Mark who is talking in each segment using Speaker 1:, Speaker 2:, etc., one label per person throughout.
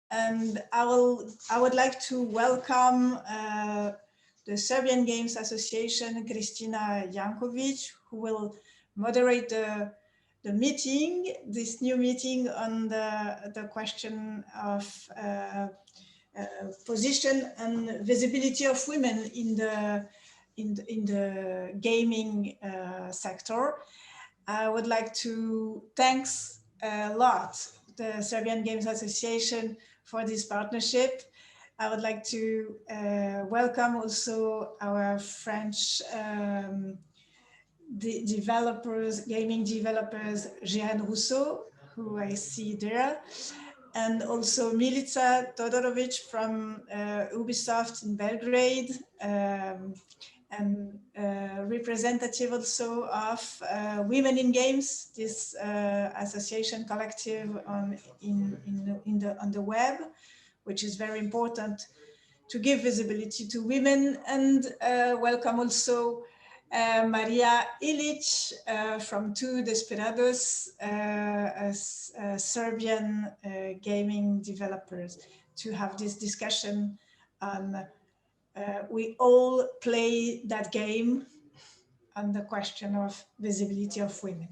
Speaker 1: And I would like to welcome the Serbian Games Association, Kristina Jankovic, who will moderate the meeting, this new meeting on the question of position and visibility of women in the gaming sector. I would like to thanks a lot the Serbian Games Association for this partnership. I would like to welcome also our French developers, gaming developers, Jeanne Rousseau, who I see there, and also Milica Todorovic from Ubisoft in Belgrade, and representative also of Women in Games, this association collective on the web, which is very important to give visibility to women. And welcome also Maria Ilic from Two Desperados, Serbian gaming developers, to have this discussion on we all play that game on the question of visibility of women.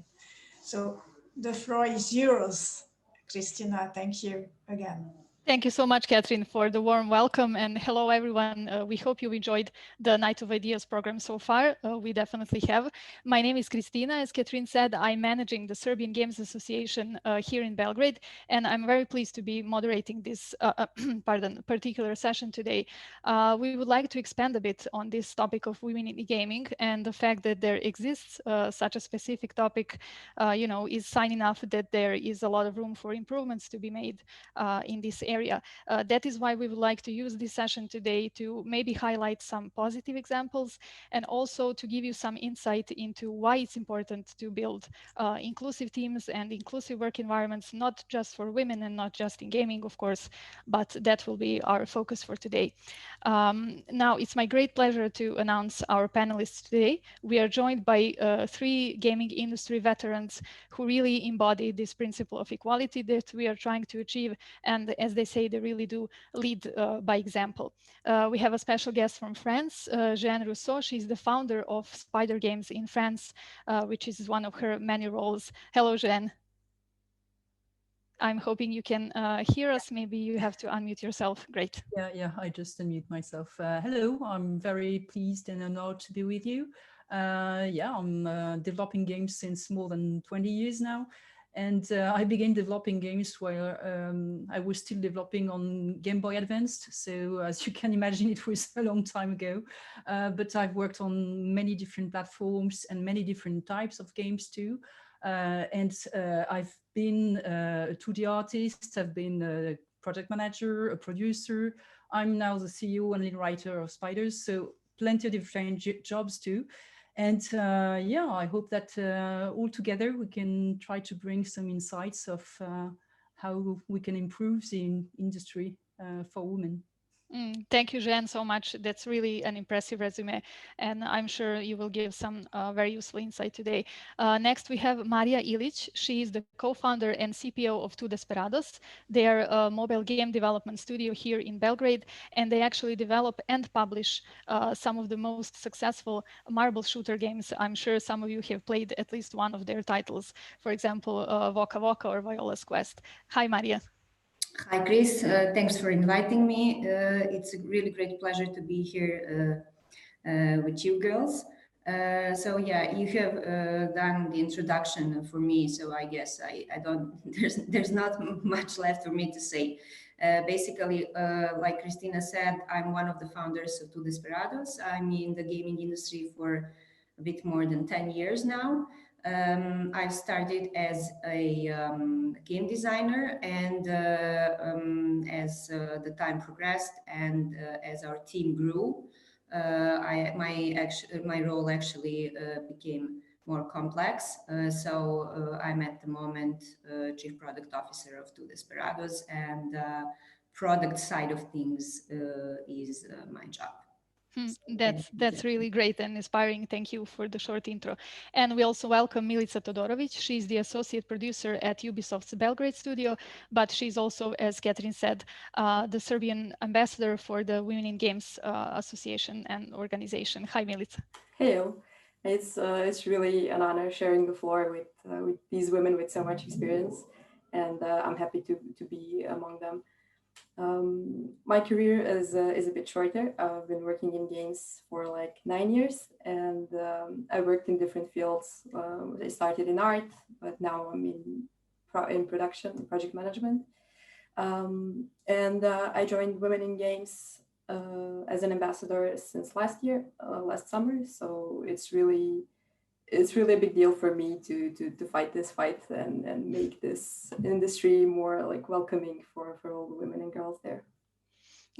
Speaker 1: So the floor is yours, Christina. Thank you again.
Speaker 2: Thank you so much, Catherine, for the warm welcome, and hello, everyone. We hope you enjoyed the Night of Ideas program so far. We definitely have. My name is Kristina. As Catherine said, I'm managing the Serbian Games Association here in Belgrade, and I'm very pleased to be moderating this particular session today. We would like to expand a bit on this topic of women in gaming, and the fact that there exists such a specific topic, is sign enough that there is a lot of room for improvements to be made in this area. That is why we would like to use this session today to maybe highlight some positive examples and also to give you some insight into why it's important to build inclusive teams and inclusive work environments, not just for women and not just in gaming, of course, but that will be our focus for today. Now, it's my great pleasure to announce our panelists today. We are joined by three gaming industry veterans who really embody this principle of equality that we are trying to achieve, and as they say, they really do lead by example. We have a special guest from France, Jeanne Rousseau. She's the founder of Spider Games in France, which is one of her many roles. Hello, Jeanne. I'm hoping you can hear us. Maybe you have to unmute yourself. Great.
Speaker 3: Yeah, I just unmute myself. Hello, I'm very pleased and honored to be with you. I'm developing games since more than 20 years now. And I began developing games while I was still developing on Game Boy Advanced. So as you can imagine, it was a long time ago. But I've worked on many different platforms and many different types of games too. I've been a 2D artist, I've been a project manager, a producer. I'm now the CEO and lead writer of Spiders. So plenty of different jobs too. And I hope that all together we can try to bring some insights of how we can improve the industry for women.
Speaker 2: Thank you, Jeanne, so much. That's really an impressive resume, and I'm sure you will give some very useful insight today. Next, we have Maria Ilic. She is the co-founder and CPO of Two Desperados. They are a mobile game development studio here in Belgrade, and they actually develop and publish some of the most successful marble shooter games. I'm sure some of you have played at least one of their titles, for example, Voca Voca or Viola's Quest. Hi, Maria.
Speaker 4: Hi, Chris. Thanks for inviting me. It's a really great pleasure to be here with you girls. You have done the introduction for me, so I guess I don't. There's not much left for me to say. Basically, like Christina said, I'm one of the founders of Two Desperados. I'm in the gaming industry for a bit more than 10 years now. I started as a game designer, and as the time progressed and as our team grew, my role actually became more complex. I'm at the moment Chief Product Officer of Two Desperados, and product side of things is my job.
Speaker 2: That's really great and inspiring. Thank you for the short intro. And we also welcome Milica Todorovic. She's the associate producer at Ubisoft's Belgrade studio, but she's also, as Catherine said, the Serbian ambassador for the Women in Games Association and organization. Hi, Milica.
Speaker 5: Hello. It's really an honor sharing the floor with these women with so much experience, and I'm happy to be among them. My career is a bit shorter. I've been working in games for like 9 years, and I worked in different fields. I started in art, but now I'm in production, project management. And I joined Women in Games as an ambassador since last summer. So it's really a big deal for me to fight this fight and make this industry more like welcoming for all the women and girls there.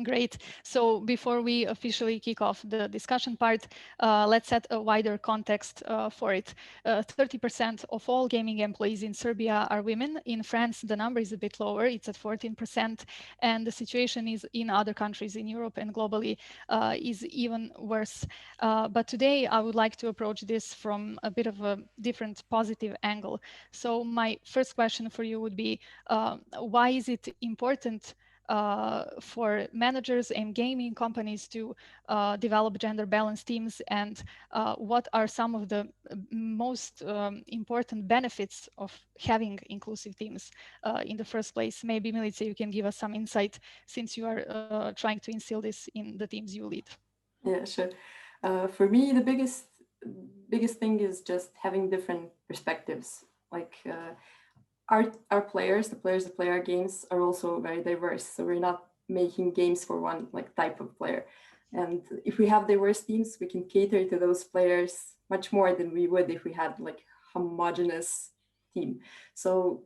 Speaker 2: Great. So before we officially kick off the discussion part, let's set a wider context for it. 30% of all gaming employees in Serbia are women. In France, the number is a bit lower. It's at 14%. And the situation is in other countries in Europe and globally is even worse. But today, I would like to approach this from a bit of a different positive angle. So my first question for you would be, why is it important for managers and gaming companies to develop gender balanced teams, and what are some of the most important benefits of having inclusive teams in the first place? Maybe Milica, you can give us some insight since you are trying to instill this in the teams you lead.
Speaker 5: Yeah, sure. For me, the biggest thing is just having different perspectives. Like our players, the players that play our games, are also very diverse. So we're not making games for one like type of player. And if we have diverse teams, we can cater to those players much more than we would if we had like homogeneous team. So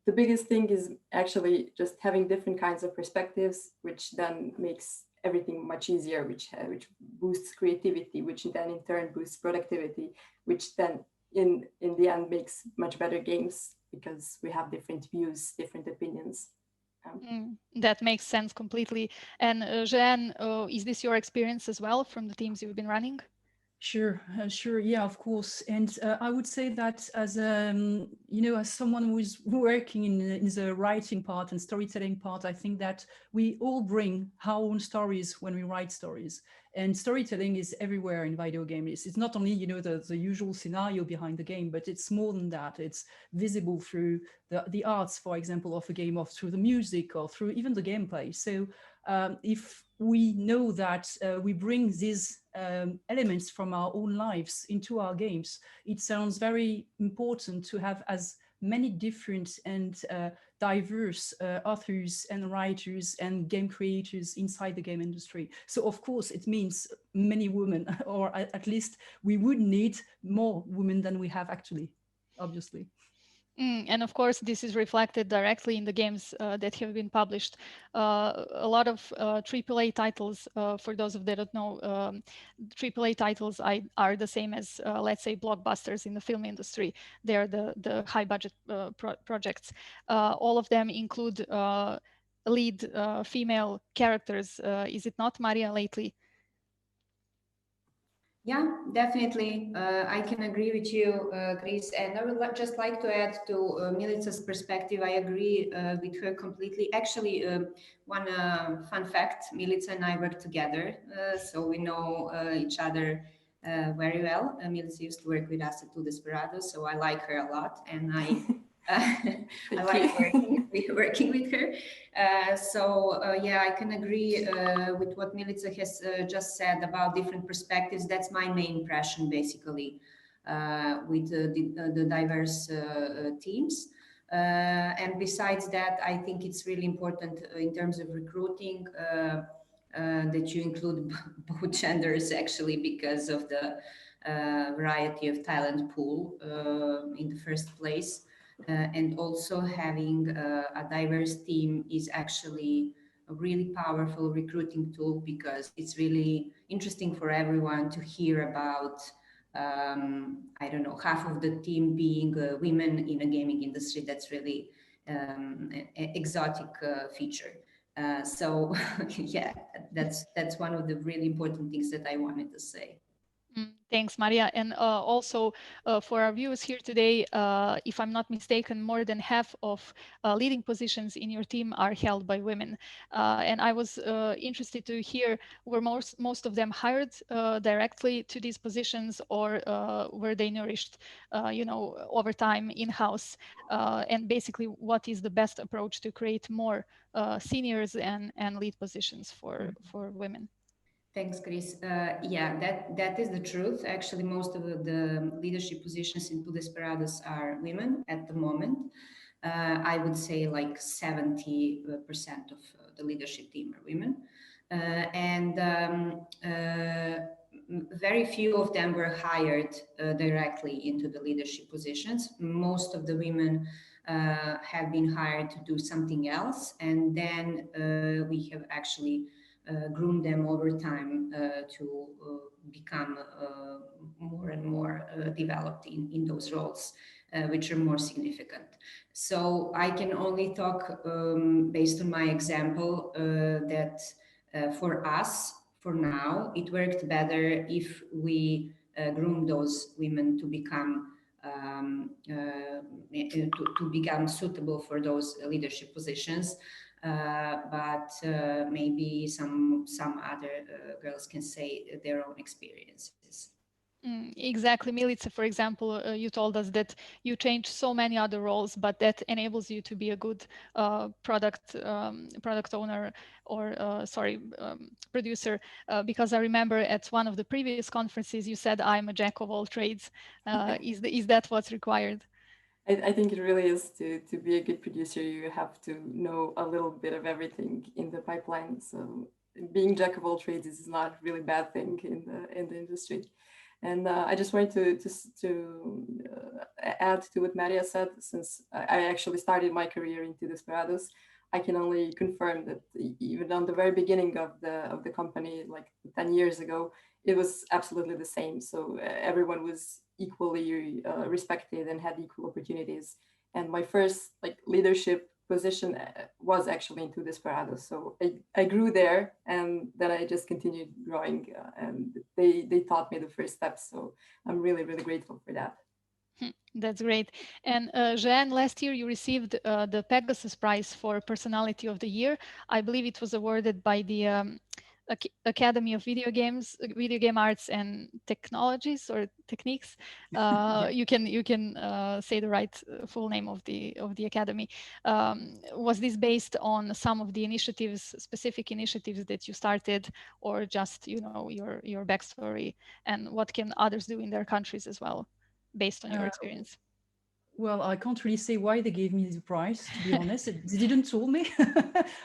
Speaker 5: the biggest thing is actually just having different kinds of perspectives, which then makes everything much easier, which boosts creativity, which then in turn boosts productivity, which then in the end makes much better games, because we have different views, different opinions.
Speaker 2: That makes sense completely. And Jeanne, is this your experience as well from the teams you've been running?
Speaker 3: Sure, yeah, of course. And I would say that as as someone who's working in the writing part and storytelling part, I think that we all bring our own stories when we write stories. And storytelling is everywhere in video games. It's not only the usual scenario behind the game, but it's more than that. It's visible through the arts, for example, of a game, or through the music, or through even the gameplay. So if we know that we bring these elements from our own lives into our games, it sounds very important to have as many different and diverse authors and writers and game creators inside the game industry. So of course it means many women, or at least we would need more women than we have actually, obviously.
Speaker 2: And of course, this is reflected directly in the games that have been published. A lot of AAA titles, for those of that don't know, AAA titles are the same as, let's say, blockbusters in the film industry. They are the high budget projects. All of them include lead female characters. Is it not, Maria, lately?
Speaker 4: Yeah, definitely. I can agree with you, Chris. And I would just like to add to Milica's perspective. I agree with her completely. Actually, one fun fact, Milica and I work together, so we know each other very well. Milica used to work with us at Two Desperados, so I like her a lot, and I like working with her. Yeah, I can agree with what Milica has just said about different perspectives. That's my main impression, basically, with the diverse teams. And besides that, I think it's really important in terms of recruiting that you include both genders, actually, because of the variety of talent pool in the first place. And also having a diverse team is actually a really powerful recruiting tool, because it's really interesting for everyone to hear about, I don't know, half of the team being women in a gaming industry. That's really an exotic feature. So yeah, that's one of the really important things that I wanted to say.
Speaker 2: Thanks, Maria. And also for our viewers here today, if I'm not mistaken, more than half of leading positions in your team are held by women. And I was interested to hear, were most of them hired directly to these positions, or were they nourished, over time in-house? And basically, what is the best approach to create more seniors and lead positions for women?
Speaker 4: Thanks, Chris. Yeah, that is the truth. Actually, most of the leadership positions in Two Desperados are women at the moment. I would say like 70% of the leadership team are women. Very few of them were hired directly into the leadership positions. Most of the women have been hired to do something else. And then we have actually groom them over time to become more and more developed in those roles, which are more significant. So I can only talk based on my example that for us, for now, it worked better if we groom those women to become to become suitable for those leadership positions. But maybe some other girls can say their own experiences.
Speaker 2: Exactly, Milica, for example, you told us that you changed so many other roles, but that enables you to be a good product owner, or producer, because I remember at one of the previous conferences you said, I'm a jack of all trades. Is that what's required?
Speaker 5: I think it really is to be a good producer. You have to know a little bit of everything in the pipeline. So being jack of all trades is not a really bad thing in the industry. And I just wanted to add to what Maria said. Since I actually started my career into Desperados, I can only confirm that even on the very beginning of the company, like 10 years ago, it was absolutely the same. So everyone was equally respected and had equal opportunities. And my first leadership position was actually into Desperados. So I grew there, and then I just continued growing, and they taught me the first steps. So I'm really, really grateful for that.
Speaker 2: That's great. And Jeanne, last year you received the Pegasus Prize for Personality of the Year. I believe it was awarded by the Academy of Video Game Arts and Technologies or Techniques.
Speaker 3: Yeah.
Speaker 2: You can say the right full name of the academy. Was this based on some of the specific initiatives that you started, or just your backstory, and what can others do in their countries as well, based on your experience?
Speaker 3: Well, I can't really say why they gave me the prize, to be honest. They didn't tell me.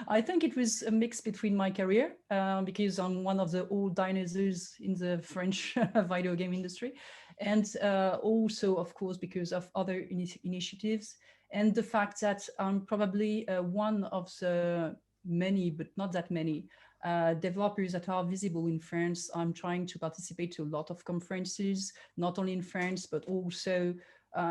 Speaker 3: I think it was a mix between my career, because I'm one of the old dinosaurs in the French video game industry. And also, of course, because of other initiatives. And the fact that I'm probably one of the many, but not that many, developers that are visible in France. I'm trying to participate to a lot of conferences, not only in France, but also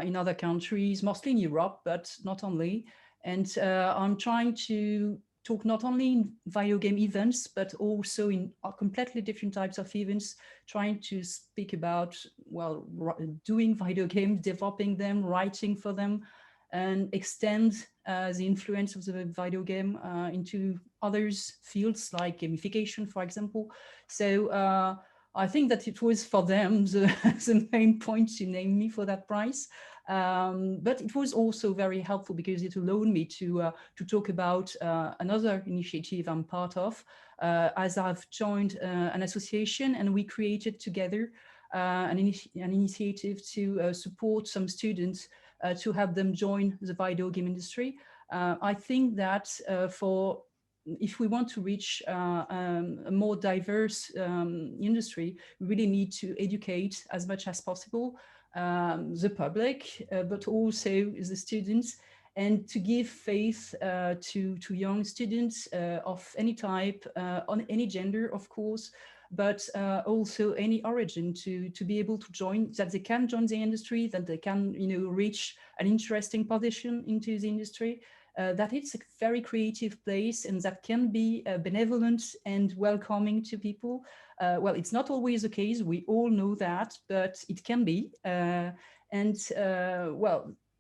Speaker 3: in other countries, mostly in Europe, but not only. And I'm trying to talk not only in video game events, but also in completely different types of events, trying to speak about, well, doing video games, developing them, writing for them, and extend the influence of the video game into other fields like gamification, for example. So I think that it was for them the main point to name me for that prize. But it was also very helpful because it allowed me to talk about another initiative I'm part of, as I've joined an association, and we created together an initiative to support some students to help them join the video game industry. I think that if we want to reach a more diverse industry, we really need to educate as much as possible the public, but also the students, and to give faith to young students of any type, on any gender, of course, but also any origin, to be able to join, that they can join the industry, that they can reach an interesting position into the industry. that it's a very creative place and that can be benevolent and welcoming to people. Well, it's not always the case, we all know that, but it can be. Well,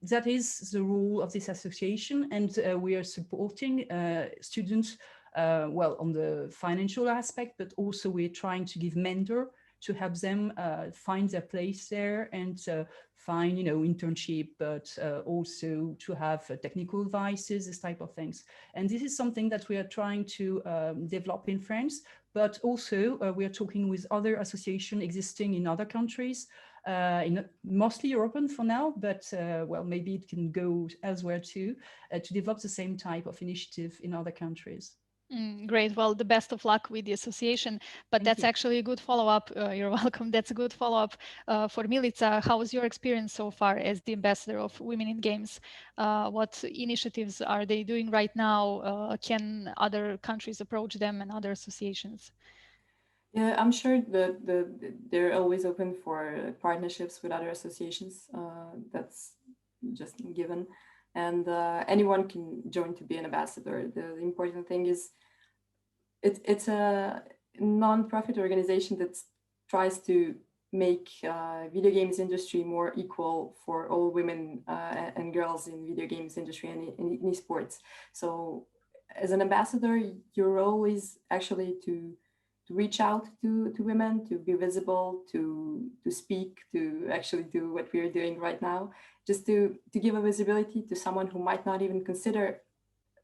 Speaker 3: that is the role of this association, and we are supporting students, well, on the financial aspect, but also we're trying to give mentor to help them find their place there and find, internship, but also to have technical advices, this type of things. And this is something that we are trying to develop in France, but also we are talking with other associations existing in other countries, in mostly European for now, but well, maybe it can go elsewhere too, to develop the same type of initiative in other countries.
Speaker 2: Great. Well, the best of luck with the association. But that's actually a good follow-up. You're welcome. That's a good follow-up for Milica. How was your experience so far as the ambassador of Women in Games? What initiatives are they doing right now? Can other countries approach them and other associations?
Speaker 5: Yeah, I'm sure that they're always open for partnerships with other associations. That's just given. And anyone can join to be an ambassador. The important thing is it's a non-profit organization that tries to make video games industry more equal for all women and girls in video games industry and in esports. So as an ambassador, your role is actually to reach out to women, to be visible, to speak, to actually do what we are doing right now, just to give a visibility to someone who might not even consider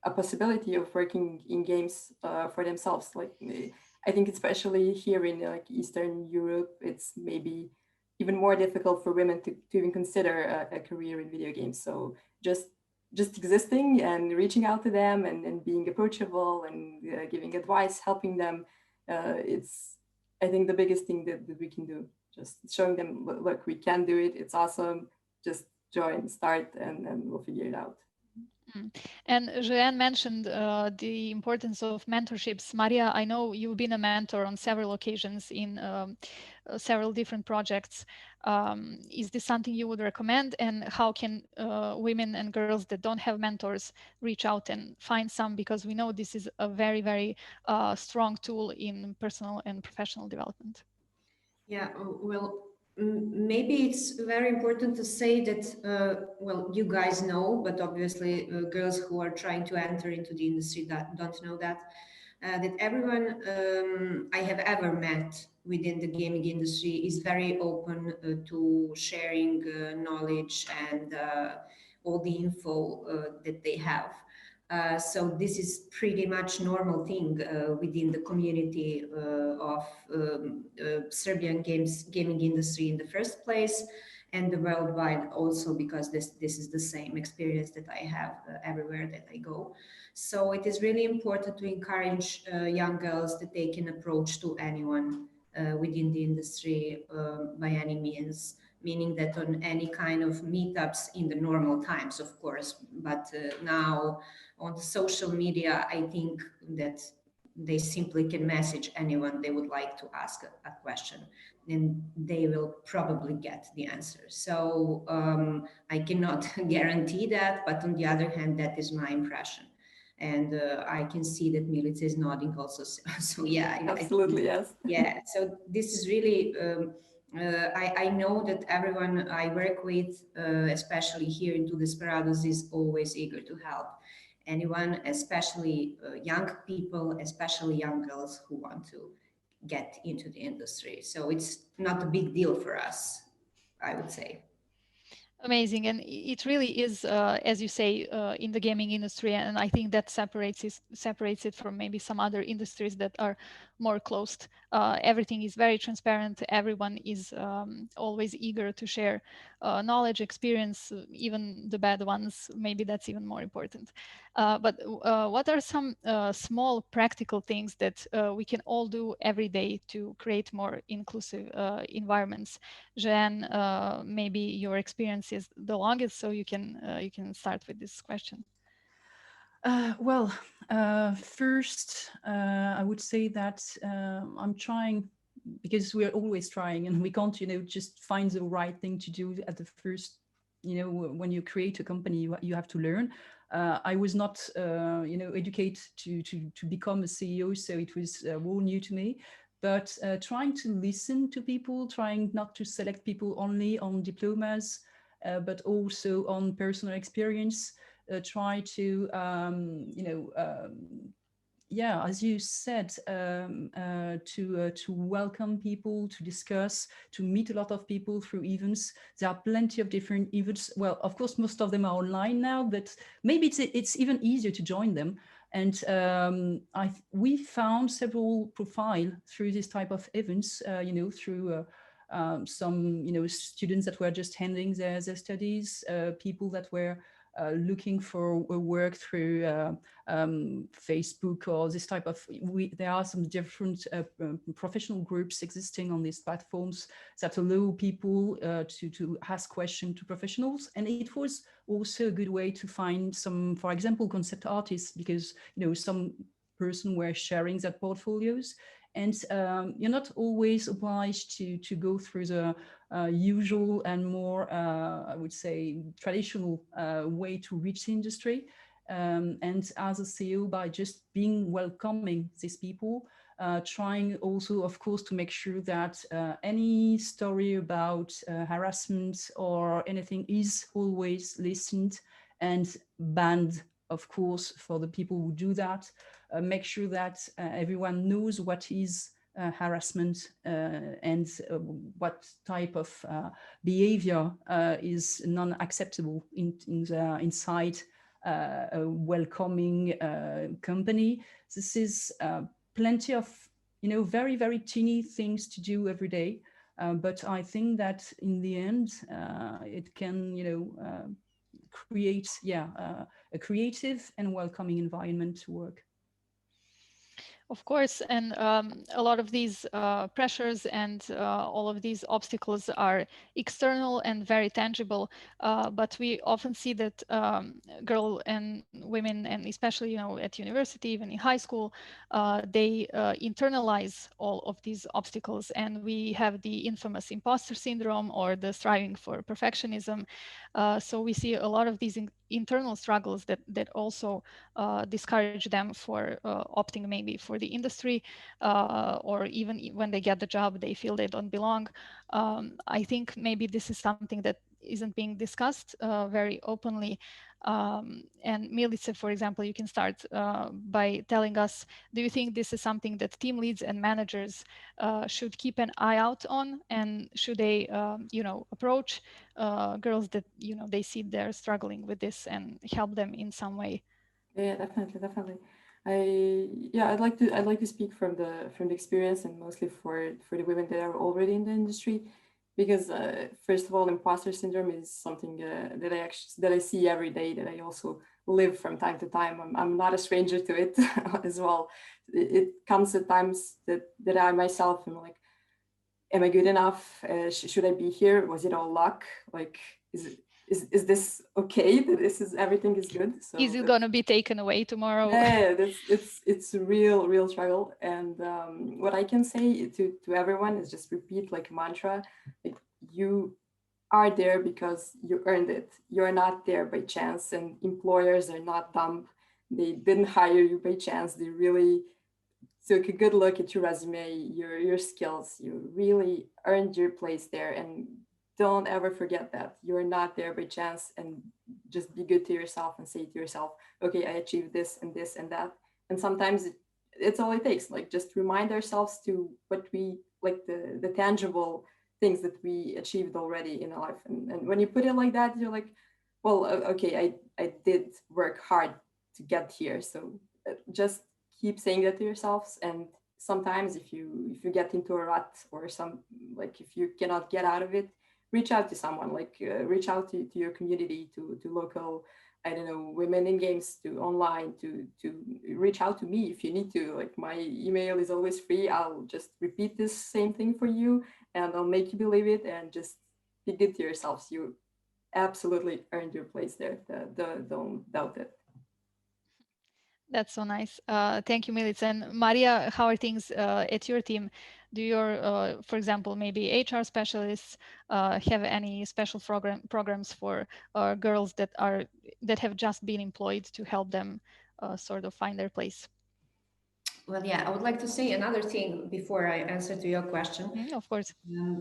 Speaker 5: a possibility of working in games for themselves. Like, I think especially here in like Eastern Europe, it's maybe even more difficult for women to even consider a career in video games. So just existing and reaching out to them and being approachable and giving advice, helping them, it's, I think, the biggest thing that we can do. Just showing them, look, we can do it. It's awesome. Just join, start, and we'll figure it out.
Speaker 2: And Jeanne mentioned the importance of mentorships. Maria, I know you've been a mentor on several occasions in several different projects. Is this something you would recommend? And how can women and girls that don't have mentors reach out and find some? Because we know this is a very, very strong tool in personal and professional development.
Speaker 4: Yeah, well, maybe it's very important to say that, well, you guys know, but obviously girls who are trying to enter into the industry that don't know that everyone I have ever met within the gaming industry is very open to sharing knowledge and all the info that they have. So this is pretty much normal thing within the community of Serbian gaming industry in the first place, and the worldwide also, because this is the same experience that I have everywhere that I go. So it is really important to encourage young girls that they can approach to anyone within the industry by any means, meaning that on any kind of meetups in the normal times, of course, but now on the social media, I think that they simply can message anyone they would like to ask a question, and they will probably get the answer. So I cannot guarantee that, but on the other hand, that is my impression. And I can see that Milica is nodding also. So yeah.
Speaker 5: Absolutely, yes.
Speaker 4: Yeah, so this is really, I know that everyone I work with, especially here in Two Desperados, is always eager to help anyone, especially young people, especially young girls who want to get into the industry. So it's not a big deal for us, I would say.
Speaker 2: Amazing. And it really is, as you say, in the gaming industry. And I think that separates it from maybe some other industries that are more closed. Everything is very transparent. Everyone is always eager to share knowledge, experience, even the bad ones. Maybe that's even more important. But what are some small practical things that we can all do every day to create more inclusive environments? Jeanne, maybe your experience is the longest, so you can start with this question.
Speaker 3: Well, first, I would say that I'm trying, because we're always trying, and we can't, just find the right thing to do at the first, when you create a company, you have to learn. I was not, educated to become a CEO, so it was all new to me. But trying to listen to people, trying not to select people only on diplomas, but also on personal experience, try to, as you said, to welcome people, to discuss, to meet a lot of people through events. There are plenty of different events. Well, of course, most of them are online now, but maybe it's even easier to join them. And we found several profiles through this type of events, through some, students that were just handling their studies, people that were looking for work through Facebook or this type of, there are some different professional groups existing on these platforms that allow people to ask questions to professionals. And it was also a good way to find some, for example, concept artists, because, some person were sharing their portfolios. And you're not always obliged to go through the usual and more, I would say, traditional way to reach the industry. And as a CEO, by just being welcoming these people, trying also, of course, to make sure that any story about harassment or anything is always listened and banned, of course, for the people who do that. Make sure that everyone knows what is harassment and what type of behavior is non-acceptable inside a welcoming company. This is plenty of, very, very teeny things to do every day. But I think that in the end, it can, create, a creative and welcoming environment to work.
Speaker 2: Of course, and a lot of these pressures and all of these obstacles are external and very tangible, but we often see that girls and women, and especially at university, even in high school, they internalize all of these obstacles, and we have the infamous imposter syndrome or the striving for perfectionism. So we see a lot of these internal struggles that also discourage them for opting maybe for the industry, or even when they get the job, they feel they don't belong. I think maybe this is something that isn't being discussed very openly. And Milice, for example, you can start by telling us, do you think this is something that team leads and managers should keep an eye out on? And should they, approach girls that, they see they're struggling with this and help them in some way?
Speaker 5: Yeah, definitely. I'd like to speak from the experience, and mostly for the women that are already in the industry, because first of all, imposter syndrome is something that I see every day, that I also live from time to time. I'm not a stranger to it as well. It comes at times that I myself am like, am I good enough? Should I be here? Was it all luck? Like, is this okay? That everything is good? So
Speaker 2: is it gonna be taken away tomorrow?
Speaker 5: Yeah, it's a real struggle. And what I can say to everyone is just repeat like a mantra: like, you are there because you earned it. You're not there by chance, and employers are not dumb. They didn't hire you by chance. They really took a good look at your resume, your skills. You really earned your place there, and don't ever forget that you're not there by chance. And just be good to yourself and say to yourself, okay, I achieved this and this and that. And sometimes it's all it takes. Like, just remind ourselves to what we like, the tangible things that we achieved already in our life. And when you put it like that, you're like, well, okay, I did work hard to get here. So just keep saying that to yourselves. And sometimes if you get into a rut, or if you cannot get out of it, reach out to someone, reach out to your community, to local, I don't know, women in games, to online, to reach out to me if you need to. Like, my email is always free. I'll just repeat this same thing for you, and I'll make you believe it. And just be good to yourselves. You absolutely earned your place there. Don't doubt it.
Speaker 2: That's so nice. Thank you, Milica. And Maria, how are things at your team? Do your, for example, maybe HR specialists have any special programs for girls that have just been employed to help them sort of find their place?
Speaker 4: Well, yeah, I would like to say another thing before I answer to your question.
Speaker 2: Of course.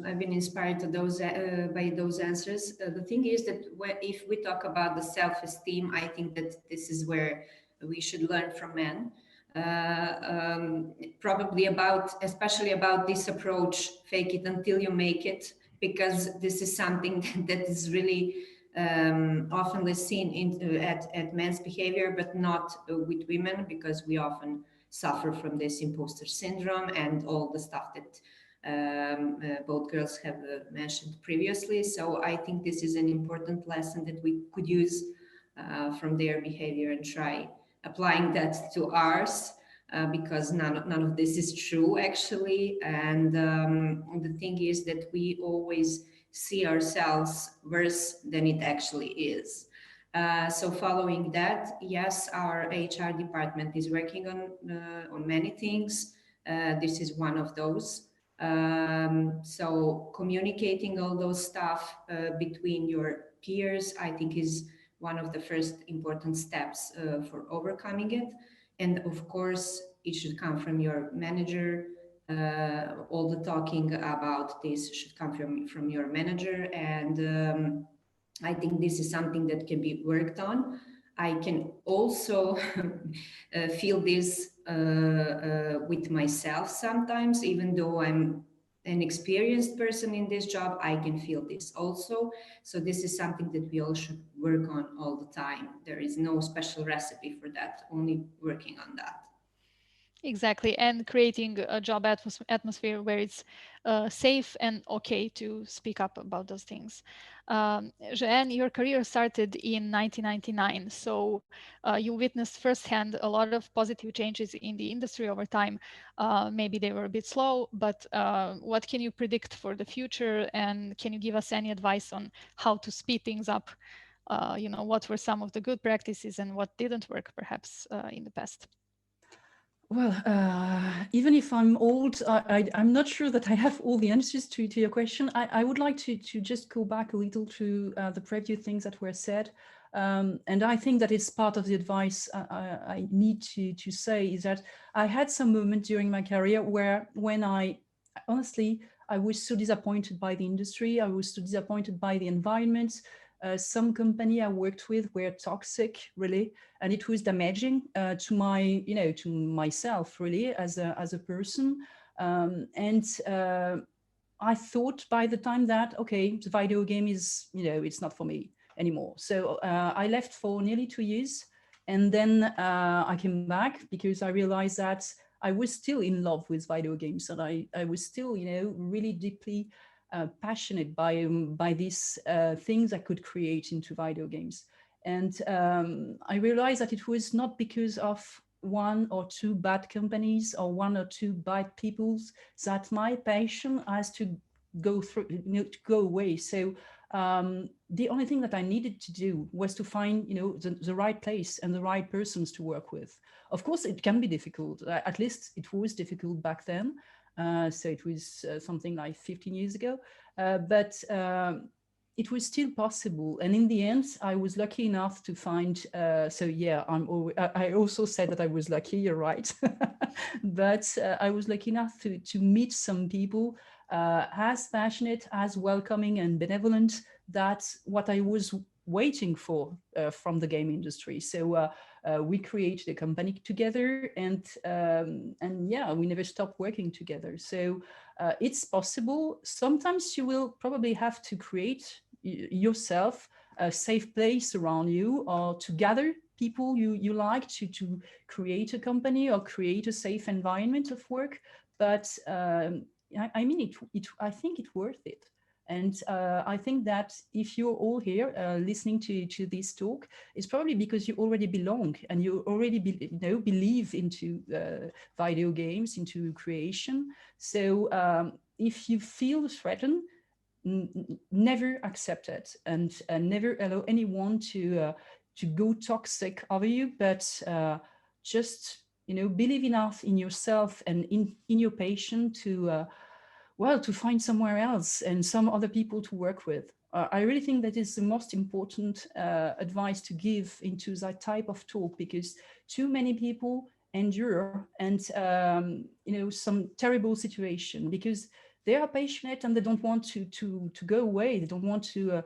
Speaker 4: I've been inspired to those by those answers. The thing is that if we talk about the self-esteem, I think that this is where we should learn from men. Probably especially about this approach, fake it until you make it, because this is something that is really often seen at men's behavior, but not with women, because we often suffer from this imposter syndrome and all the stuff that both girls have mentioned previously. So I think this is an important lesson that we could use from their behavior and try applying that to ours, because none of this is true actually. And the thing is that we always see ourselves worse than it actually is. So following that, yes, our HR department is working on many things. This is one of those. So communicating all those stuff between your peers, I think, is one of the first important steps for overcoming it. And of course, it should come from your manager. All the talking about this should come from your manager. And I think this is something that can be worked on. I can also feel this with myself sometimes, even though I'm an experienced person in this job, I can feel this also. So this is something that we all should work on all the time. There is no special recipe for that, only working on that.
Speaker 2: Exactly, and creating a job atmosphere where it's safe and okay to speak up about those things. Jeanne, your career started in 1999, so you witnessed firsthand a lot of positive changes in the industry over time. Maybe they were a bit slow, but what can you predict for the future, and can you give us any advice on how to speed things up? What were some of the good practices and what didn't work perhaps in the past?
Speaker 3: Well, even if I'm old, I'm not sure that I have all the answers to your question. I would like to just go back a little to the previous things that were said. And I think that it's part of the advice I need to say is that I had some moment during my career where when honestly, I was so disappointed by the industry. I was so disappointed by the environment. Some company I worked with were toxic, really, and it was damaging to myself, really, as a person. And I thought by the time that, okay, the video game is, it's not for me anymore. So I left for nearly 2 years, and then I came back because I realized that I was still in love with video games, and I was still, really deeply passionate by these things I could create into video games. And I realized that it was not because of one or two bad companies or one or two bad peoples that my passion has to go go away. So the only thing that I needed to do was to find, the right place and the right persons to work with. Of course, it can be difficult. At least it was difficult back then. So it was something like 15 years ago, but it was still possible. And in the end, I was lucky enough to find, so yeah, I also said that I was lucky, you're right. But I was lucky enough to meet some people as passionate, as welcoming and benevolent. That's what I was waiting for from the game industry. So we created a company together, and yeah, we never stopped working together. So it's possible. Sometimes you will probably have to create yourself a safe place around you, or to gather people you like to create a company or create a safe environment of work. But I mean, I think it's worth it. And I think that if you're all here listening to this talk, it's probably because you already belong and you already believe into video games, into creation. So if you feel threatened, never accept it, and never allow anyone to go toxic over you, but just, believe enough in yourself and in your passion to, well, to find somewhere else and some other people to work with. I really think that is the most important advice to give into that type of talk, because too many people endure and some terrible situation because they are passionate and they don't want to go away. They don't want to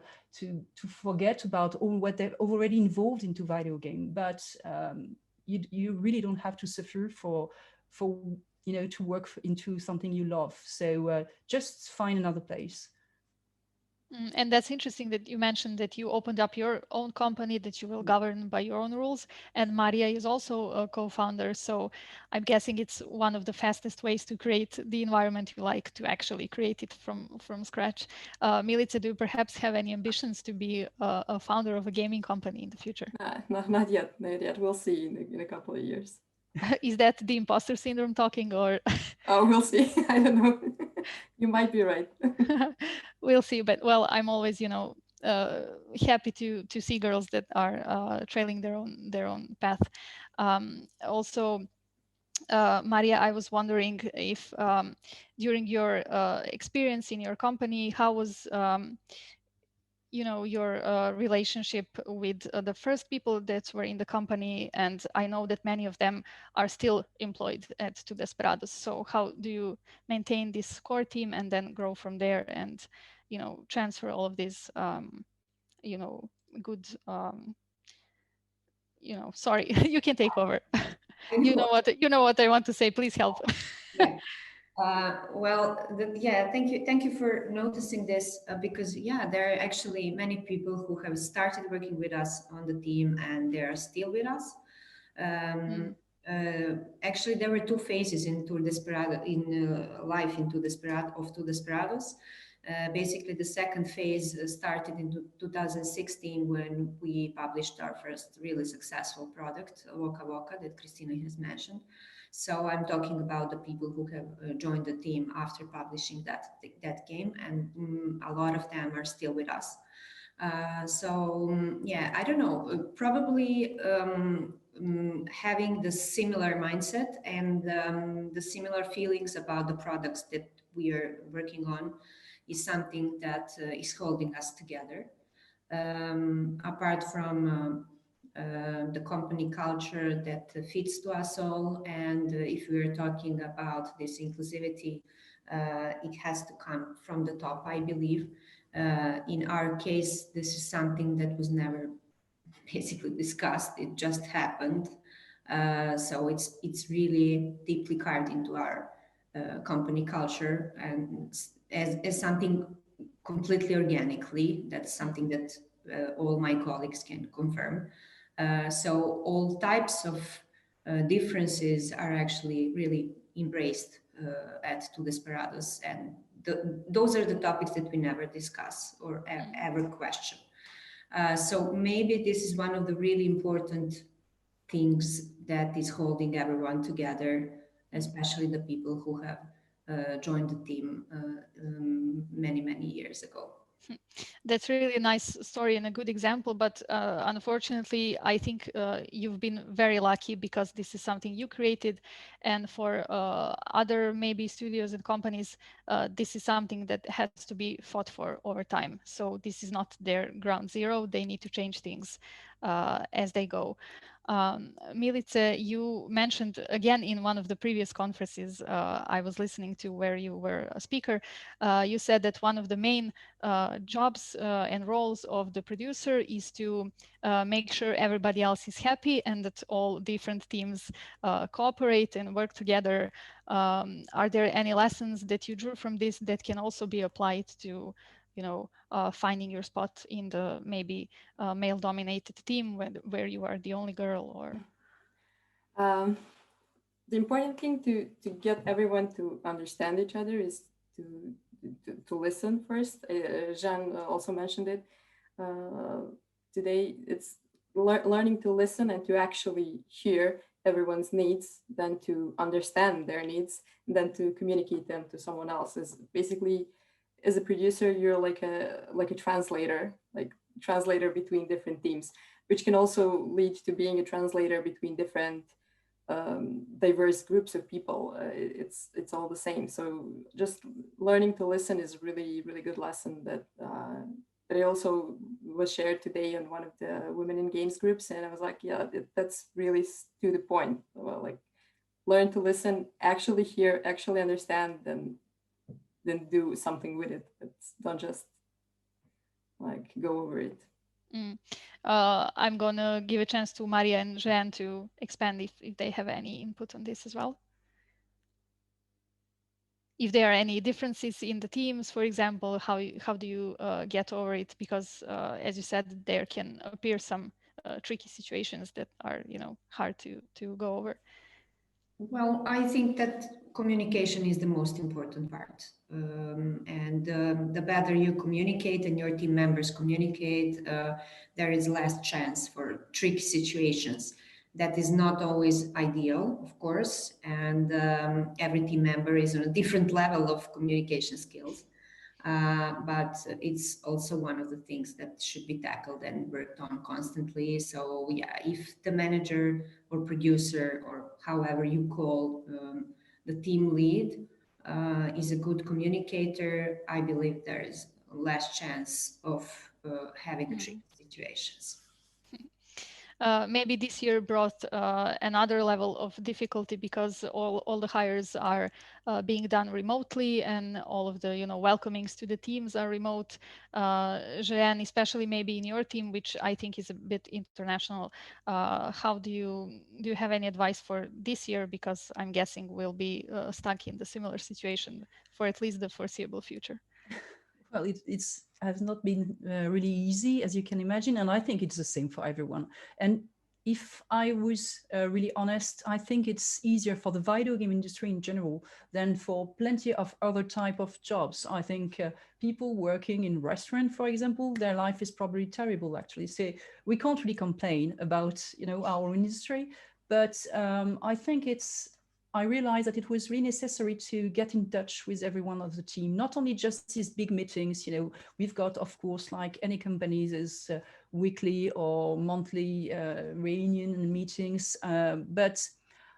Speaker 3: forget about all what they've already involved into video game. But you really don't have to suffer for to work into something you love. So just find another place.
Speaker 2: And that's interesting that you mentioned that you opened up your own company, that you will govern by your own rules. And Maria is also a co-founder. So I'm guessing it's one of the fastest ways to create the environment you like, to actually create it from scratch. Milica, do you perhaps have any ambitions to be a founder of a gaming company in the future?
Speaker 5: Not yet. We'll see in a couple of years.
Speaker 2: Is that the imposter syndrome talking, or?
Speaker 5: Oh, we'll see. I don't know. You might be right.
Speaker 2: We'll see. But well, I'm always, happy to see girls that are trailing their own path. Also, Maria, I was wondering if during your experience in your company, how was your relationship with the first people that were in the company? And I know that many of them are still employed at Two Desperados. So how do you maintain this core team and then grow from there and, transfer all of these, good, sorry, you can take over. You know what I want to say. Please help.
Speaker 4: Yeah. Thank you for noticing this, because there are actually many people who have started working with us on the team and they are still with us. Actually, there were two phases in Two Desperados. Basically, the second phase started in 2016 when we published our first really successful product, Woka Woka, that Christina has mentioned. So I'm talking about the people who have joined the team after publishing that game, and a lot of them are still with us. I don't know, probably having the similar mindset and the similar feelings about the products that we are working on is something that is holding us together. Apart from the company culture that fits to us all. And if we are talking about this inclusivity, it has to come from the top, I believe. In our case, this is something that was never basically discussed. It just happened. So it's really deeply carved into our company culture and as something completely organically. That's something that all my colleagues can confirm. So all types of differences are actually really embraced at Two Desperados, and those are the topics that we never discuss or ever question. So maybe this is one of the really important things that is holding everyone together, especially the people who have joined the team many years ago.
Speaker 2: That's really a nice story and a good example, but unfortunately, I think you've been very lucky because this is something you created, and for other maybe studios and companies, this is something that has to be fought for over time. So this is not their ground zero. They need to change things as they go. Milica, you mentioned again in one of the previous conferences I was listening to where you were a speaker, you said that one of the main jobs and roles of the producer is to make sure everybody else is happy and that all different teams cooperate and work together. Are there any lessons that you drew from this that can also be applied to finding your spot in the maybe male-dominated team where you are the only girl? Or
Speaker 5: the important thing to get everyone to understand each other is to listen first. Jean also mentioned it today. It's learning to listen and to actually hear everyone's needs, then to understand their needs, and then to communicate them to someone else. Is basically, as a producer, you're like a translator, between different teams, which can also lead to being a translator between different diverse groups of people, it's all the same. So just learning to listen is really, really good lesson that I also was shared today on one of the women in games groups, and I was like, yeah, that's really to the point. Well, like, learn to listen, actually hear, actually understand, then do something with it. Don't just like go over it.
Speaker 2: I'm gonna give a chance to Maria and Jean to expand if they have any input on this as well. If there are any differences in the teams, for example, how do you get over it? Because as you said, there can appear some tricky situations that are, hard to go over.
Speaker 4: Well, I think that communication is the most important part. The better you communicate and your team members communicate, there is less chance for tricky situations. That is not always ideal, of course, and every team member is on a different level of communication skills. But it's also one of the things that should be tackled and worked on constantly. So yeah, if the manager or producer or however you call the team lead is a good communicator, I believe there is less chance of having tricky situations.
Speaker 2: Maybe this year brought another level of difficulty because all the hires are being done remotely, and all of the welcomings to the teams are remote. Jeanne, especially maybe in your team, which I think is a bit international, how do you have any advice for this year? Because I'm guessing we'll be stuck in the similar situation for at least the foreseeable future.
Speaker 3: Well, it has not been really easy, as you can imagine, and I think it's the same for everyone. And if I was really honest, I think it's easier for the video game industry in general than for plenty of other type of jobs. I think people working in restaurant, for example, their life is probably terrible, actually. So we can't really complain about our industry, but I think I realized that it was really necessary to get in touch with everyone of the team, not only just these big meetings. We've got, of course, like any companies, is weekly or monthly reunion and meetings. But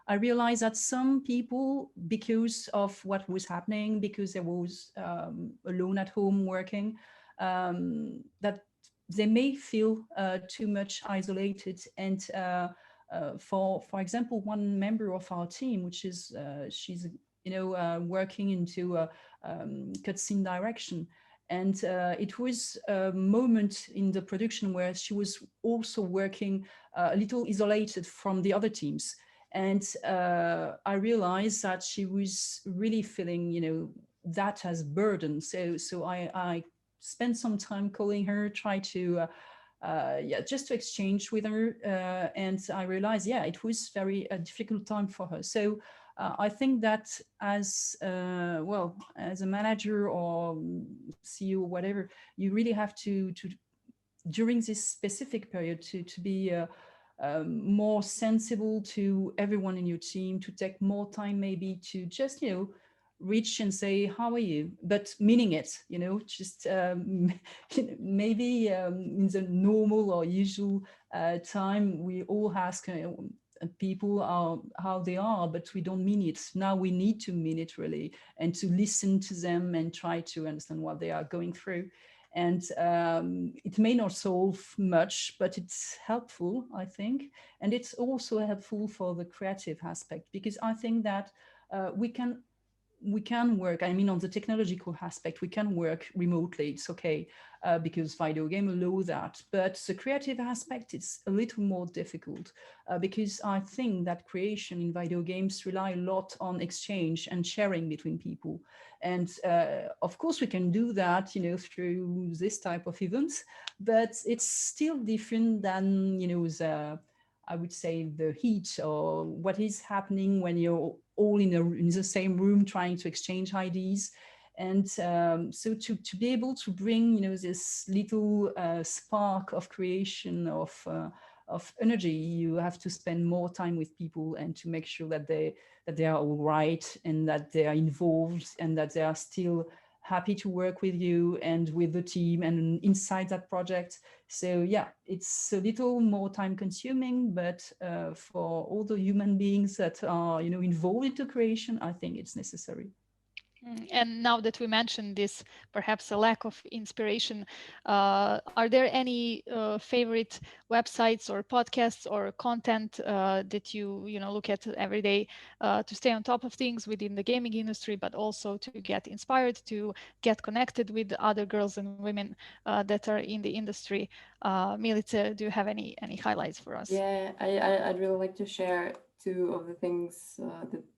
Speaker 3: I realized that some people, because of what was happening, because there was alone at home working, that they may feel too much isolated. And for example, one member of our team, which is she's working into cutscene direction, and it was a moment in the production where she was also working a little isolated from the other teams, and I realized that she was really feeling that as burden. So I spent some time calling her, try to just to exchange with her, and I realized, it was very a difficult time for her. So I think that as as a manager or CEO, whatever, you really have to during this specific period to be more sensible to everyone in your team, to take more time maybe to just reach and say, how are you, but meaning it, just maybe in the normal or usual time we all ask people how they are, but we don't mean it. Now we need to mean it really, and to listen to them and try to understand what they are going through. And it may not solve much, but it's helpful, I think. And it's also helpful for the creative aspect, because I think that we can work, I mean, on the technological aspect, we can work remotely. It's okay, because video game allow that. But the creative aspect, it's a little more difficult, because I think that creation in video games rely a lot on exchange and sharing between people. And of course, we can do that, through this type of events, but it's still different than, I would say, the heat or what is happening when you're all in the same room trying to exchange ideas. And so to be able to bring, this little spark of creation, of energy, you have to spend more time with people and to make sure that they are all right, and that they are involved, and that they are still happy to work with you and with the team and inside that project. So yeah, it's a little more time consuming, but for all the human beings that are, involved into creation, I think it's necessary.
Speaker 2: And now that we mentioned this, perhaps a lack of inspiration, are there any favorite websites or podcasts or content that you look at every day to stay on top of things within the gaming industry, but also to get inspired, to get connected with other girls and women that are in the industry? Milica, do you have any highlights for us?
Speaker 5: Yeah, I'd really like to share two of the things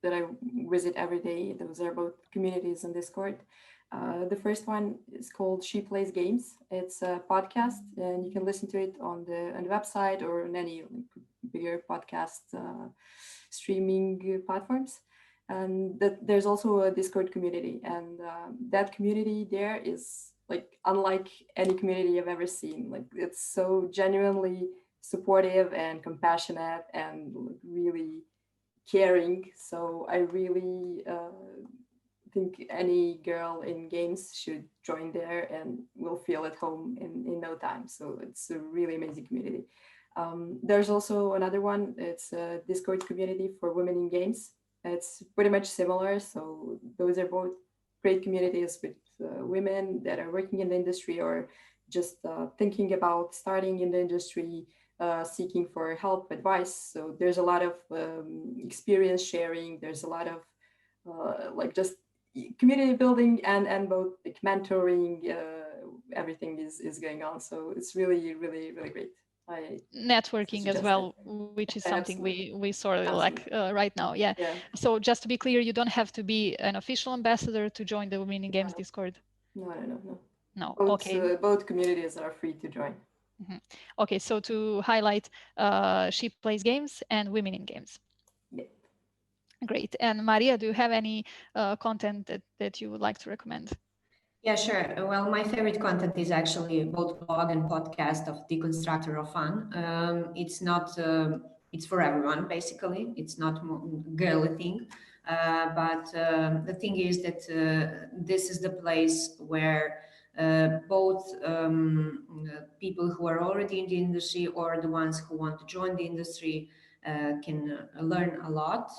Speaker 5: that I visit every day. Those are both communities on Discord. The first one is called She Plays Games. It's a podcast, and you can listen to it on the website or on any bigger podcast streaming platforms. And there's also a Discord community, and that community there is like unlike any community I've ever seen. Like, it's so genuinely supportive and compassionate and really caring. So I really think any girl in games should join there and will feel at home in no time. So it's a really amazing community. There's also another one. It's a Discord community for women in games. It's pretty much similar. So those are both great communities with women that are working in the industry or just thinking about starting in the industry, seeking for help, advice. So there's a lot of experience sharing. There's a lot of like just community building and both like mentoring. Everything is going on. So it's really, really, really great.
Speaker 2: Networking as well, which is something we sorely lack right now. Yeah. So just to be clear, you don't have to be an official ambassador to join the Women in Games Discord. No.
Speaker 5: Both,
Speaker 2: okay.
Speaker 5: Both communities are free to join.
Speaker 2: Mm-hmm. Okay, so to highlight, She Plays Games and Women in Games.
Speaker 5: Yeah.
Speaker 2: Great. And Maria, do you have any content that you would like to recommend?
Speaker 4: Yeah, sure. Well, my favorite content is actually both blog and podcast of Deconstructor of Fun. It's not, it's for everyone, basically. It's not a girly thing. But the thing is that this is the place where both people who are already in the industry or the ones who want to join the industry can learn a lot.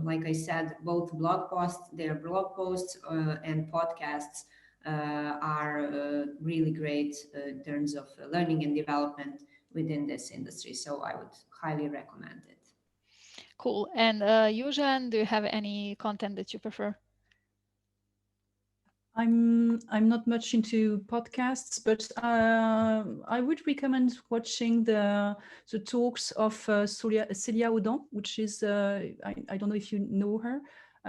Speaker 4: Like I said, both blog posts, their blog posts and podcasts are really great in terms of learning and development within this industry. So I would highly recommend it.
Speaker 2: Cool. And Eugen, do you have any content that you prefer?
Speaker 3: I'm not much into podcasts, but I would recommend watching the talks of Célia Audin, which is I don't know if you know her.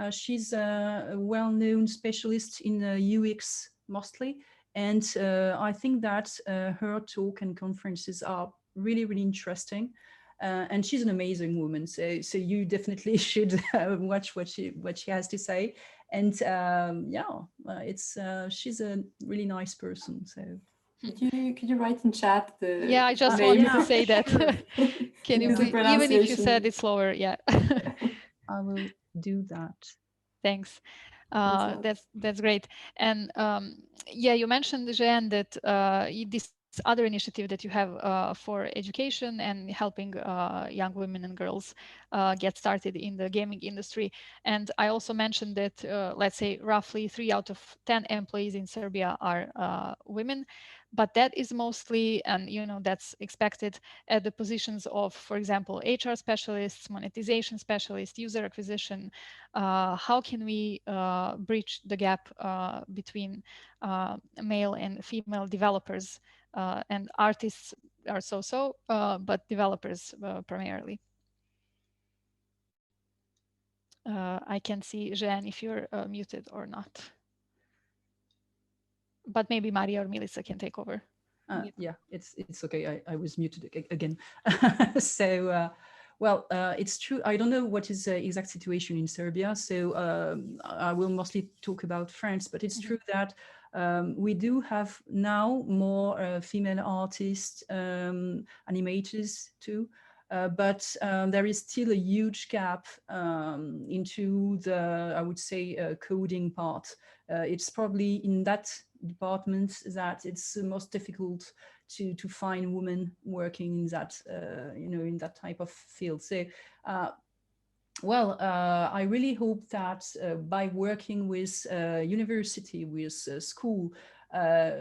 Speaker 3: She's a well-known specialist in UX mostly, and I think that her talk and conferences are really, really interesting. And she's an amazing woman, so you definitely should watch what she has to say. And she's a really nice person. So
Speaker 5: could you write in chat the
Speaker 2: yeah, I just wanted to say that. Can you please, even if you said it slower? Yeah.
Speaker 3: I will do that.
Speaker 2: Thanks. That's great. And yeah, you mentioned, Jeanne, that this other initiative that you have for education and helping young women and girls get started in the gaming industry. And I also mentioned that, let's say, roughly 3 out of 10 employees in Serbia are women. But that is mostly, and that's expected at the positions of, for example, HR specialists, monetization specialists, user acquisition. How can we bridge the gap between male and female developers? And artists are so-so, but developers primarily. I can see, Jeanne, if you're muted or not. But maybe Maria or Milica can take over.
Speaker 3: Yeah, it's okay. I was muted again. So, well, it's true. I don't know what is the exact situation in Serbia. So I will mostly talk about France, but it's true that we do have now more female artists, animators too. but there is still a huge gap into the, I would say, coding part. It's probably in that department that it's the most difficult to find women working in that, in that type of field. So, I really hope that by working with university, with school,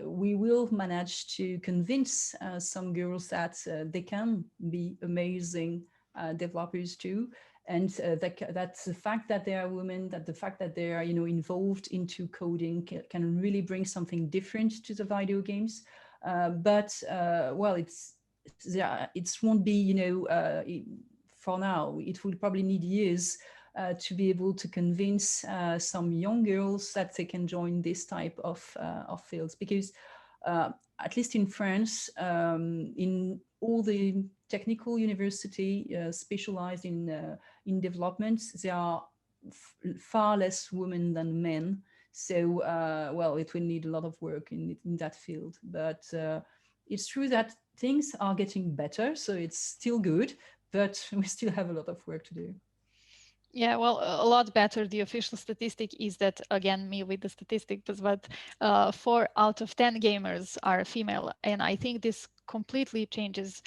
Speaker 3: we will manage to convince some girls that they can be amazing developers too, and that the fact that they are women, that the fact that they are involved into coding can really bring something different to the video games. It won't be for now. It will probably need years to be able to convince some young girls that they can join this type of fields, because at least in France, in all the technical university specialized in development, there are far less women than men. So, it will need a lot of work in that field. But it's true that things are getting better, so it's still good, but we still have a lot of work to do.
Speaker 2: Yeah, well, a lot better. The official statistic is that, again, me with the statistics, but 4 out of 10 gamers are female. And I think this completely changes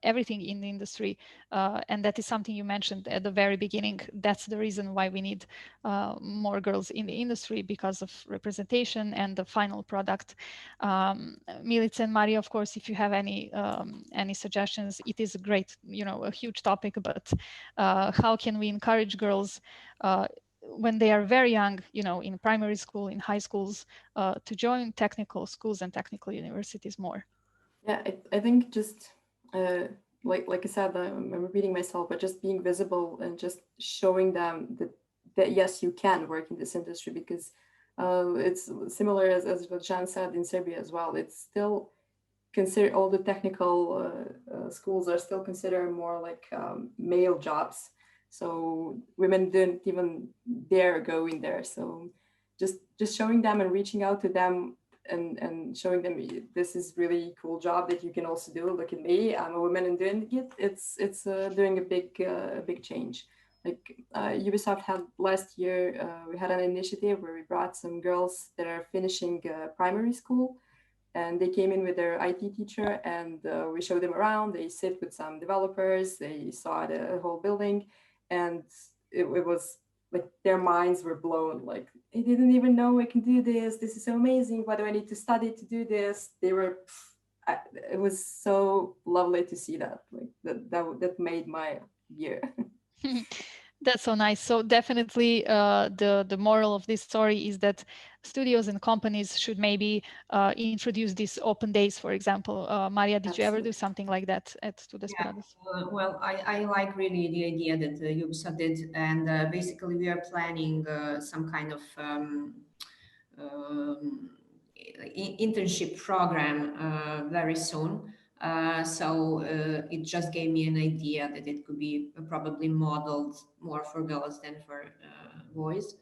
Speaker 2: everything in the industry. And that is something you mentioned at the very beginning. That's the reason why we need more girls in the industry, because of representation and the final product. Milica and Maria, of course, if you have any suggestions, it is a great, a huge topic, but how can we encourage girls when they are very young, in primary school, in high schools, to join technical schools and technical universities more?
Speaker 5: Yeah, I think just like I said, I'm repeating myself, but just being visible and just showing them that yes, you can work in this industry, because it's similar as what Jean said in Serbia as well. It's still considered, all the technical schools are still considered more like male jobs. So women didn't even dare go in there. So just showing them and reaching out to them and showing them this is really cool job that you can also do. Look at me, I'm a woman and doing it. It's doing a big change. Like Ubisoft had last year, we had an initiative where we brought some girls that are finishing primary school, and they came in with their IT teacher, and we showed them around. They sit with some developers, they saw the whole building, and it was like their minds were blown. Like, I didn't even know I can do this. This is so amazing. Why do I need to study to do this? They were, it was so lovely to see that. Like that made my year.
Speaker 2: That's so nice. So definitely the moral of this story is that studios and companies should maybe introduce these open days, for example. Maria, did you ever do something like that at Desperados?
Speaker 4: Well, I like really the idea that Ubisoft did, and basically we are planning some kind of internship program very soon. So it just gave me an idea that it could be probably modeled more for girls than for boys.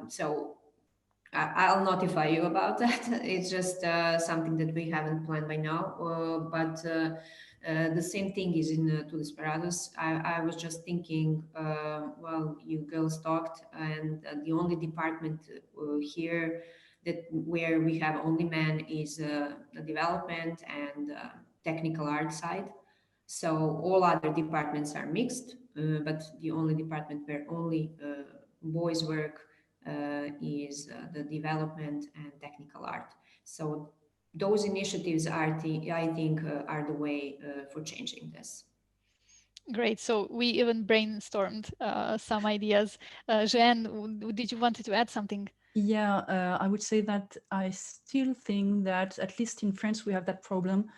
Speaker 4: So I'll notify you about that. It's just something that we haven't planned by now. But the same thing is in To Desperados. I was just thinking, well, you girls talked, and the only department here where we have only men is the development and technical art side. So all other departments are mixed, but the only department where only boys work is the development and technical art. So those initiatives I think are the way for changing this.
Speaker 2: Great. So we even brainstormed some ideas. Jeanne, did you want to add something?
Speaker 3: Yeah, I would say that I still think that at least in France we have that problem.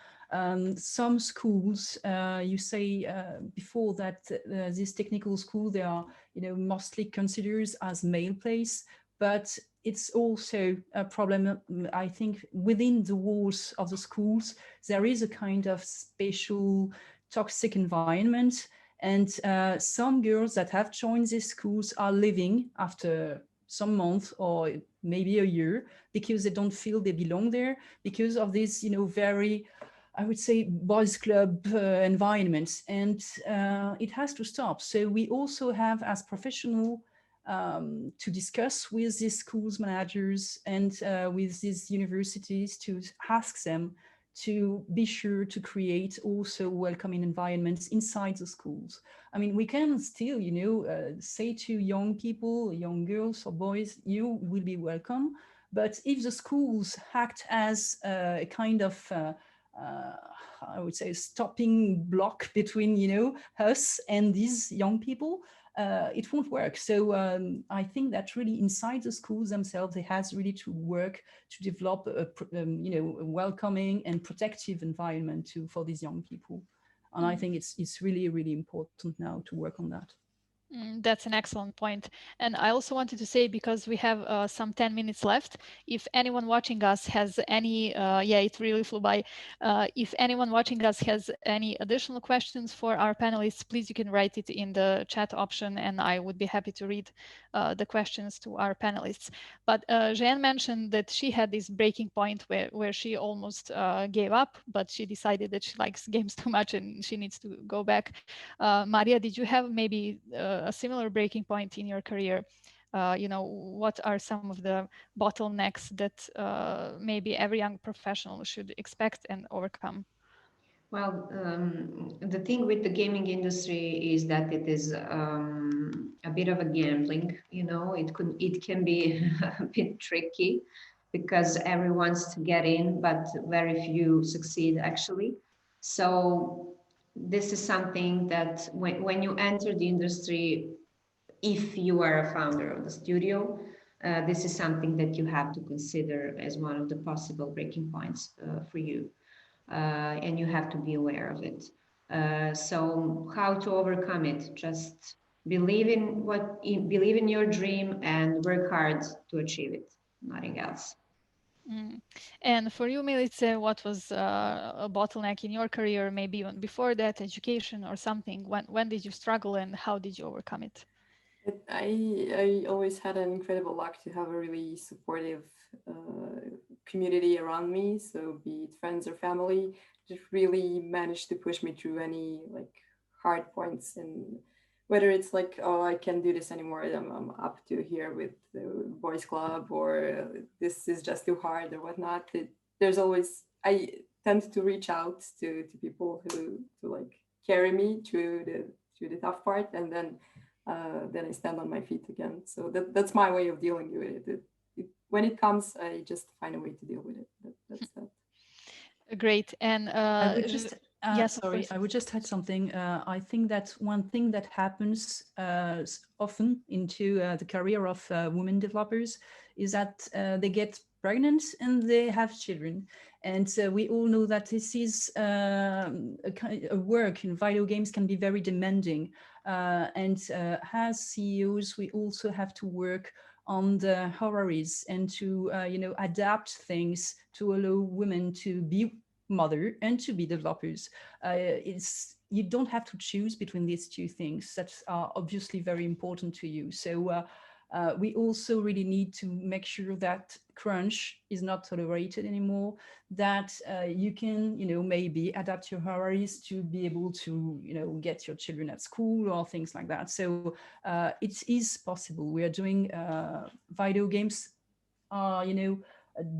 Speaker 3: Some schools, you say before that this technical school, they are mostly considered as male place, but it's also a problem. I think within the walls of the schools there is a kind of special toxic environment, and some girls that have joined these schools are leaving after some months or maybe a year because they don't feel they belong there because of this very I would say, boys club environment, and it has to stop. So we also have, as professional, to discuss with these schools managers and with these universities to ask them to be sure to create also welcoming environments inside the schools. I mean, we can still, say to young people, young girls or boys, you will be welcome. But if the schools act as a kind of I would say stopping block between us and these young people, it won't work. So I think that really inside the schools themselves, they has really to work to develop a welcoming and protective environment for these young people. And I think it's really, really important now to work on that.
Speaker 2: That's an excellent point. And I also wanted to say, because we have some 10 minutes left, if anyone watching us has any, yeah, it really flew by. If anyone watching us has any additional questions for our panelists, please, you can write it in the chat option and I would be happy to read the questions to our panelists. But Jeanne mentioned that she had this breaking point where she almost gave up, but she decided that she likes games too much and she needs to go back. Maria, did you have maybe a similar breaking point in your career? What are some of the bottlenecks that maybe every young professional should expect and overcome?
Speaker 4: Well, the thing with the gaming industry is that it is a bit of a gambling. It can be a bit tricky because everyone wants to get in, but very few succeed actually. So this is something that when you enter the industry, if you are a founder of the studio, this is something that you have to consider as one of the possible breaking points for you. And you have to be aware of it. So how to overcome it? Just believe in your dream and work hard to achieve it. Nothing else.
Speaker 2: And for you, Milice, what was a bottleneck in your career, maybe even before that, education or something? When did you struggle and how did you overcome it?
Speaker 5: I always had an incredible luck to have a really supportive community around me. So be it friends or family, just really managed to push me through any hard points. And whether it's like, oh, I can't do this anymore, I'm up to here with the boys club, or this is just too hard or whatnot. There's always, I tend to reach out to people who carry me through the tough part, and then I stand on my feet again. So that's my way of dealing with it. When it comes, I just find a way to deal with it. That's that.
Speaker 2: Great. And
Speaker 3: I would just
Speaker 2: yes,
Speaker 3: sorry, I would just add something. I think that one thing that happens often into the career of women developers is that they get pregnant and they have children. And we all know that this is a work in video games can be very demanding. And as CEOs, we also have to work on the hierarchies and to adapt things to allow women to be mother and to be developers. You don't have to choose between these two things that are obviously very important to you. So we also really need to make sure that crunch is not tolerated anymore, that you can, maybe adapt your hierarchies to be able to, get your children at school or things like that. So it is possible. We are doing video games,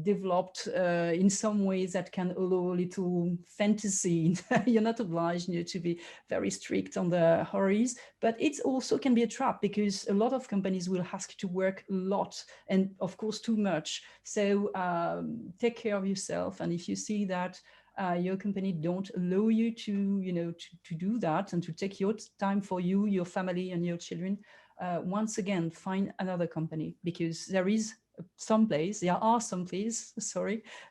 Speaker 3: developed in some ways that can allow a little fantasy. You're not obliged to be very strict on the hierarchies, but it also can be a trap because a lot of companies will ask you to work a lot and of course too much. So take care of yourself, and if you see that your company don't allow you to to do that and to take your time for you, your family and your children, once again find another company, because there are some places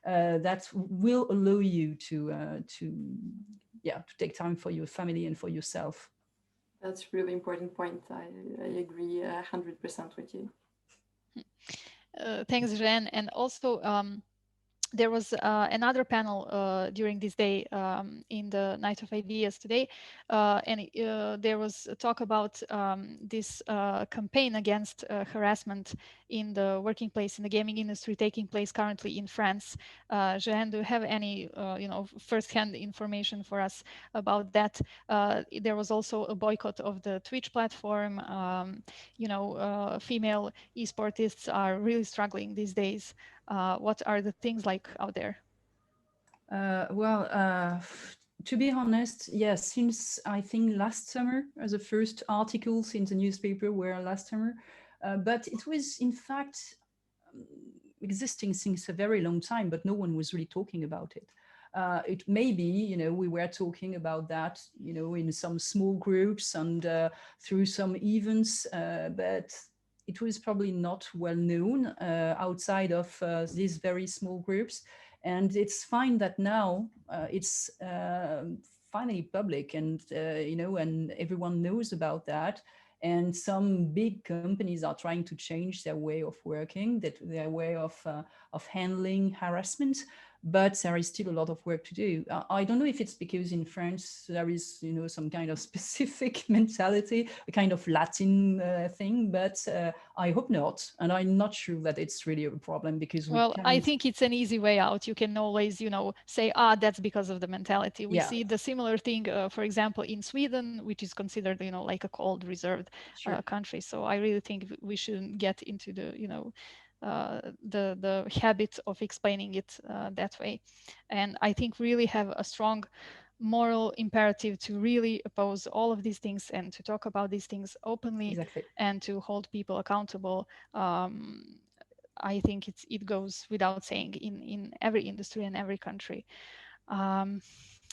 Speaker 3: that will allow you to take time for your family and for yourself.
Speaker 5: That's a really important point. I agree 100% with you.
Speaker 2: Thanks, Jeanne. And also, there was another panel during this day in the Night of Ideas today, and there was a talk about this campaign against harassment in the working place in the gaming industry taking place currently in France. Jeanne, do you have any first-hand information for us about that? There was also a boycott of the Twitch platform. Female esportists are really struggling these days. What are the things like out there?
Speaker 3: To be honest, yes, since I think last summer, the first articles in the newspaper were last summer, but it was in fact existing since a very long time, but no one was really talking about it. It may be, we were talking about that, in some small groups and through some events, but it was probably not well known outside of these very small groups. And it's fine that now it's finally public and, and everyone knows about that. And some big companies are trying to change their way of working, their way of handling harassment. But there is still a lot of work to do. I don't know if it's because in France there is, some kind of specific mentality, a kind of Latin thing, but I hope not. And I'm not sure that it's really a problem because
Speaker 2: I think it's an easy way out. You can always, say, that's because of the mentality. We see the similar thing, for example, in Sweden, which is considered, like a cold, reserved country. So I really think we shouldn't get into the, the habit of explaining it that way. And I think really have a strong moral imperative to really oppose all of these things and to talk about these things openly and to hold people accountable. I think it goes without saying in every industry and every country.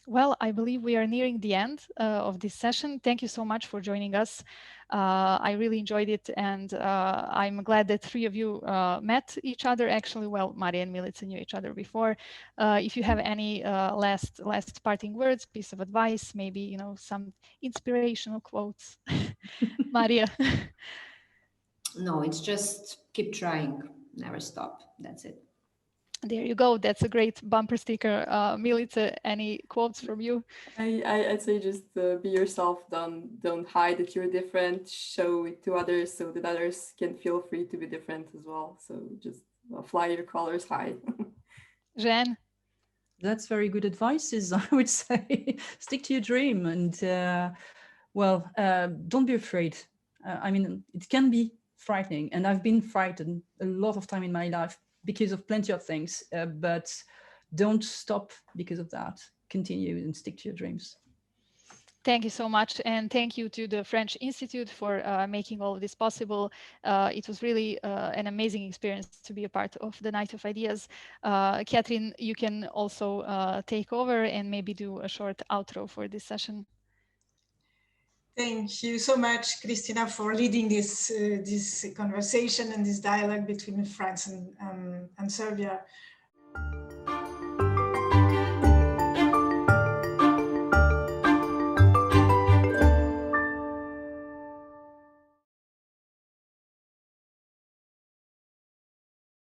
Speaker 2: Well, I believe we are nearing the end of this session. Thank you so much for joining us. I really enjoyed it, and I'm glad that three of you met each other. Actually, well, Maria and Milica knew each other before. If you have any last parting words, piece of advice, maybe some inspirational quotes, Maria.
Speaker 4: No, it's just keep trying, never stop. That's it.
Speaker 2: There you go. That's a great bumper sticker. Milica, any quotes from you?
Speaker 5: I'd say just be yourself. Don't hide that you're different. Show it to others so that others can feel free to be different as well. So just fly your colors high.
Speaker 2: Jeanne?
Speaker 3: That's very good advice, I would say. Stick to your dream and, don't be afraid. I mean, it can be frightening, and I've been frightened a lot of time in my life because of plenty of things, but don't stop because of that. Continue and stick to your dreams.
Speaker 2: Thank you so much. And thank you to the French Institute for making all of this possible. It was really an amazing experience to be a part of the Night of Ideas. Catherine, you can also take over and maybe do a short outro for this session.
Speaker 1: Thank you so much, Christina, for leading this conversation and this dialogue between France and Serbia.